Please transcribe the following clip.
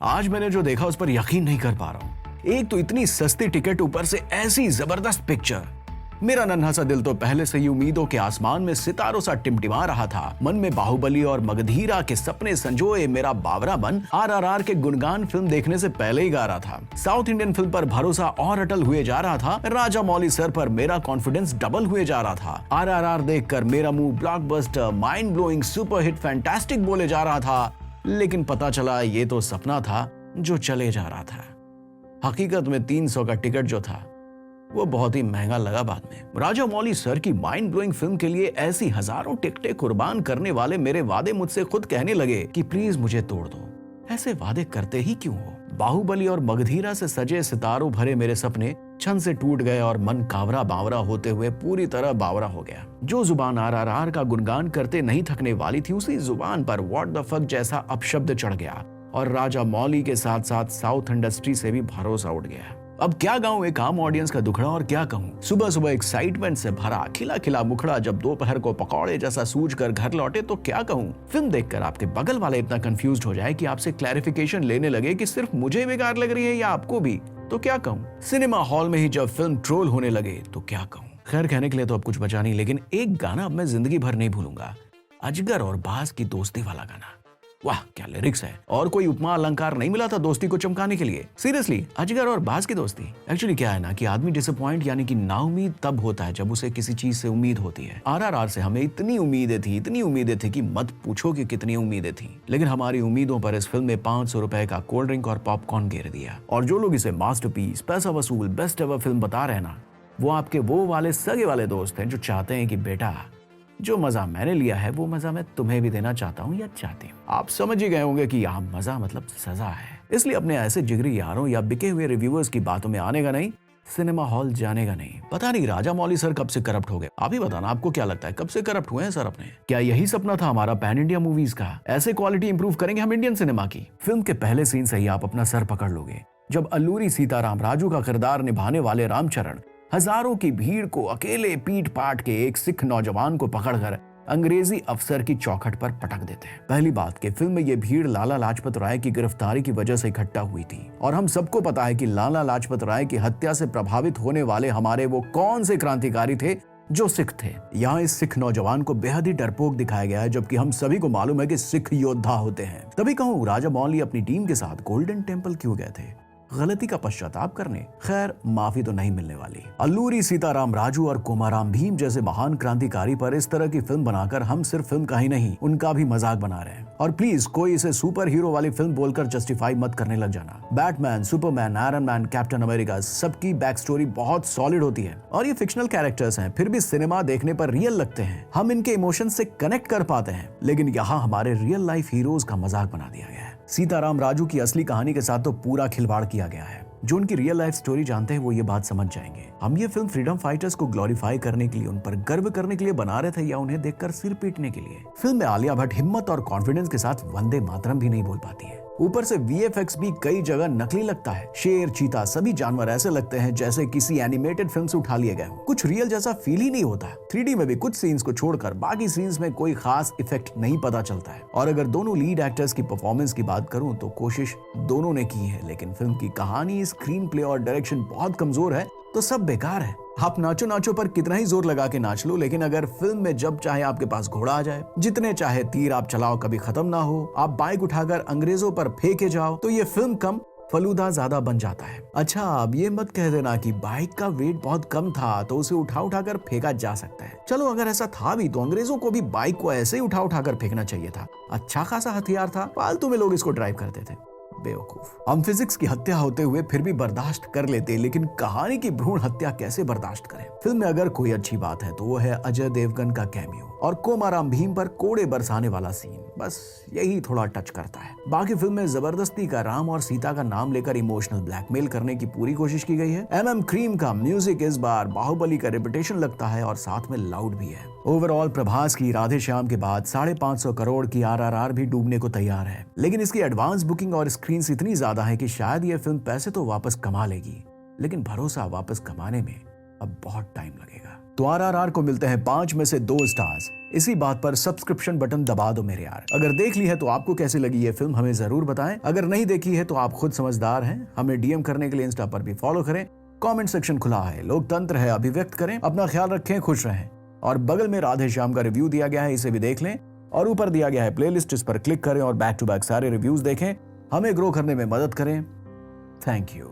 आज मैंने जो देखा उस पर यकीन नहीं कर पा रहा हूँ। एक तो इतनी सस्ती टिकट, ऊपर से ऐसी जबरदस्त पिक्चर। मेरा नन्हा सा दिल तो पहले से ही उम्मीदों के आसमान में सितारों सा टिमटिमा रहा था। मन में बाहुबली और मगधीरा के सपने संजोए मेरा बावरा मन आरआरआर के गुणगान फिल्म देखने से पहले ही गा रहा था। साउथ इंडियन फिल्म पर भरोसा और अटल हुए जा रहा था। राजा मौली सर पर मेरा कॉन्फिडेंस डबल हुए जा रहा था। आरआरआर देखकर मेरा मुंह blockbuster, mind blowing, superhit, fantastic बोले जा रहा था। लेकिन पता चला ये तो सपना था जो चले जा रहा था। हकीकत में 300 का टिकट जो था वो बहुत ही महंगा लगा बाद में। राजा मौली सर की माइंड ब्लोइंग फिल्म के लिए ऐसी हजारों टिकटें कुर्बान करने वाले मेरे वादे मुझसे खुद कहने लगे कि प्लीज मुझे तोड़ दो। ऐसे वादे करते ही क्यों हो? बाहुबली और मगधीरा से सजे सितारों भरे मेरे सपने छन से टूट गए और मन कावरा बावरा होते हुए पूरी तरह बावरा हो गया। जो जुबान आरआरआर का गुणगान करते नहीं थकने वाली थी, उसी जुबान पर व्हाट द फक जैसा अपशब्द चढ़ गया और राजा मौली के साथ साथ साउथ इंडस्ट्री से भी भरोसा उठ गया। अब क्या गाऊं एक आम ऑडियंस का दुखड़ा और क्या कहूं। सुबह सुबह एक्साइटमेंट से भरा खिला खिला मुखड़ा जब दोपहर को पकौड़े जैसा सूज कर घर लौटे तो क्या कहूं। फिल्म देखकर आपके बगल वाले इतना कंफ्यूज हो जाए कि आपसे क्लैरिफिकेशन लेने लगे कि सिर्फ मुझे बेकार लग रही है या आपको भी, तो क्या कहूं। सिनेमा हॉल में ही जब फिल्म ट्रोल होने लगे तो क्या कहूं। खैर, कहने के लिए तो अब कुछ बचा नहीं, लेकिन एक गाना अब मैं जिंदगी भर नहीं भूलूंगा। अजगर और बाज की दोस्ती वाला गाना। वाह क्या लिरिक्स है। और कोई उपमा अलंकार नहीं मिला था दोस्ती को चमकाने के लिए। सीरियसली, अजगर और बाज की दोस्ती। एक्चुअली क्या है ना कि आदमी डिसअपॉइंट यानी कि नाउम्मीद तब होता है जब उसे किसी चीज से उम्मीद होती है। आरआरआर से हमें इतनी उम्मीदें थी कि मत पूछो कि कितनी उम्मीदें थी। लेकिन हमारी उम्मीदों पर इस फिल्म में 500 रुपए का कोल्ड ड्रिंक और पॉपकॉर्न घेर दिया। और जो लोग इसे मास्टरपीस, पैसा वसूल, बेस्ट एवर फिल्म बता रहे हैं ना, वो आपके वो वाले सगे वाले दोस्त हैं जो चाहते हैं कि बेटा जो मजा मैंने लिया है वो मजा मैं तुम्हें भी देना चाहता हूँ या चाहती हूँ। आप समझ ही गए होंगे कि यहाँ मजा मतलब सजा है। इसलिए अपने ऐसे जिगरी यारों या बिके हुए रिव्यूअर्स की बातों में आने का नहीं, सिनेमा हॉल जाने का नहीं। पता नहीं राजा मौली सर कब से करप्ट हो गए। आप ही बताना, आपको क्या लगता है कब से करप्ट हुए हैं सर अपने? क्या यही सपना था हमारा पैन इंडिया मूवीज का? ऐसे क्वालिटी इंप्रूव करेंगे हम इंडियन सिनेमा की। फिल्म के पहले सीन से ही आप अपना सर पकड़ लोगे जब अल्लूरी सीताराम राजू का किरदार निभाने वाले रामचरण हजारों की भीड़ को अकेले पीट पाट के एक सिख नौजवान को पकड़कर अंग्रेजी अफसर की चौखट पर पटक देते हैं। पहली बात कि फिल्म में ये भीड़ लाला लाजपत राय की गिरफ्तारी की वजह से इकट्ठा हुई थी और हम सबको पता है कि लाला लाजपत राय की हत्या से प्रभावित होने वाले हमारे वो कौन से क्रांतिकारी थे जो सिख थे। यहाँ इस सिख नौजवान को बेहद ही डरपोक दिखाया गया है, जबकि हम सभी को मालूम है कि सिख योद्धा होते हैं। तभी कहूँ राजा मौली अपनी टीम के साथ गोल्डन टेम्पल क्यों गए थे? गलती का पश्चाताप करने? खैर, माफी तो नहीं मिलने वाली। अल्लूरी सीताराम राजू और कोमाराम भीम जैसे महान क्रांतिकारी पर इस तरह की फिल्म बनाकर हम सिर्फ फिल्म का ही नहीं उनका भी मजाक बना रहे हैं। और प्लीज कोई इसे सुपर हीरो वाली फिल्म बोलकर जस्टिफाई मत करने लग जाना। Batman, Superman, iron man, captain America, सबकी बैक स्टोरी बहुत सॉलिड होती है और ये फिक्शनल कैरेक्टर्स हैं, फिर भी सिनेमा देखने पर रियल लगते हैं। हम इनके इमोशन से कनेक्ट कर पाते हैं। लेकिन यहाँ हमारे रियल लाइफ हीरोज का मजाक बना दिया गया है। सीताराम राजू की असली कहानी के साथ तो पूरा खिलवाड़ किया गया है। जो उनकी रियल लाइफ स्टोरी जानते हैं वो ये बात समझ जाएंगे। हम ये फिल्म फ्रीडम फाइटर्स को ग्लोरीफाई करने के लिए, उन पर गर्व करने के लिए बना रहे थे या उन्हें देखकर सिर पीटने के लिए? फिल्म में आलिया भट्ट हिम्मत और कॉन्फिडेंस के साथ वंदे मातरम भी नहीं बोल पाती है। ऊपर से वीएफएक्स भी कई जगह नकली लगता है। शेर, चीता, सभी जानवर ऐसे लगते हैं जैसे किसी एनिमेटेड फिल्म से उठा लिए गए हो। कुछ रियल जैसा फील ही नहीं होता। 3D में भी कुछ सीन्स को छोड़कर बाकी सीन्स में कोई खास इफेक्ट नहीं पता चलता है। और अगर दोनों लीड एक्टर्स की परफॉर्मेंस की बात करूं तो कोशिश दोनों ने की है, लेकिन फिल्म की कहानी, स्क्रीन प्ले और डायरेक्शन बहुत कमजोर है तो सब बेकार है। आप नाचो नाचो पर कितना ही जोर लगा के नाच लो, लेकिन अगर फिल्म में जब चाहे आपके पास घोड़ा आ जाए, जितने चाहे तीर आप चलाओ कभी खत्म ना हो, आप बाइक उठाकर अंग्रेजों पर फेंके जाओ, तो ये फिल्म कम फलूदा ज्यादा बन जाता है। अच्छा, अब ये मत कह देना कि बाइक का वेट बहुत कम था तो उसे उठा उठाकर फेंका जा सकता है। चलो अगर ऐसा था भी तो अंग्रेजों को भी बाइक को ऐसे ही उठा उठाकर फेंकना चाहिए था। अच्छा खासा हथियार था, फालतू में लोग इसको ड्राइव करते थे। बेवकूफ। हम फिजिक्स की हत्या होते हुए फिर भी बर्दाश्त कर लेते, लेकिन कहानी की भ्रूण हत्या कैसे बर्दाश्त करें? फिल्म में अगर कोई अच्छी बात है तो वो है अजय देवगन का कैमियो और कोमाराम भीम पर कोड़े बरसाने वाला सीन। बस यही थोड़ा टच करता है। बाकी फिल्म में जबरदस्ती का राम और सीता का नाम लेकर इमोशनल ब्लैकमेल करने की पूरी कोशिश की गई है। MM क्रीम का म्यूजिक इस बार बाहुबली का रेपुटेशन लगता है और साथ में लाउड भी है। ओवरऑल प्रभास की राधे श्याम के बाद 550 करोड़ की RRR भी डूबने को तैयार है, लेकिन इसकी एडवांस बुकिंग और स्क्रीन्स इतनी ज्यादा है कि शायद यह फिल्म पैसे तो वापस कमा लेगी, लेकिन भरोसा वापस कमाने में अब बहुत टाइम लगेगा। तो RRR को मिलते हैं 5 में से 2 स्टार्स। इसी बात पर सब्सक्रिप्शन बटन दबा दो मेरे यार। अगर देख ली है तो आपको कैसी लगी ये फिल्म हमें जरूर बताएं। अगर नहीं देखी है तो आप खुद समझदार हैं। हमें DM करने के लिए इंस्टा पर भी फॉलो करें। कमेंट सेक्शन खुला है, लोकतंत्र है, अभिव्यक्त करें। अपना ख्याल रखें, खुश रहें। और बगल में राधे श्याम का रिव्यू दिया गया है, इसे भी देख लें। और ऊपर दिया गया है प्लेलिस्ट, इस पर क्लिक करें और बैक टू बैक सारे रिव्यूज देखें। हमें ग्रो करने में मदद करें। Thank you.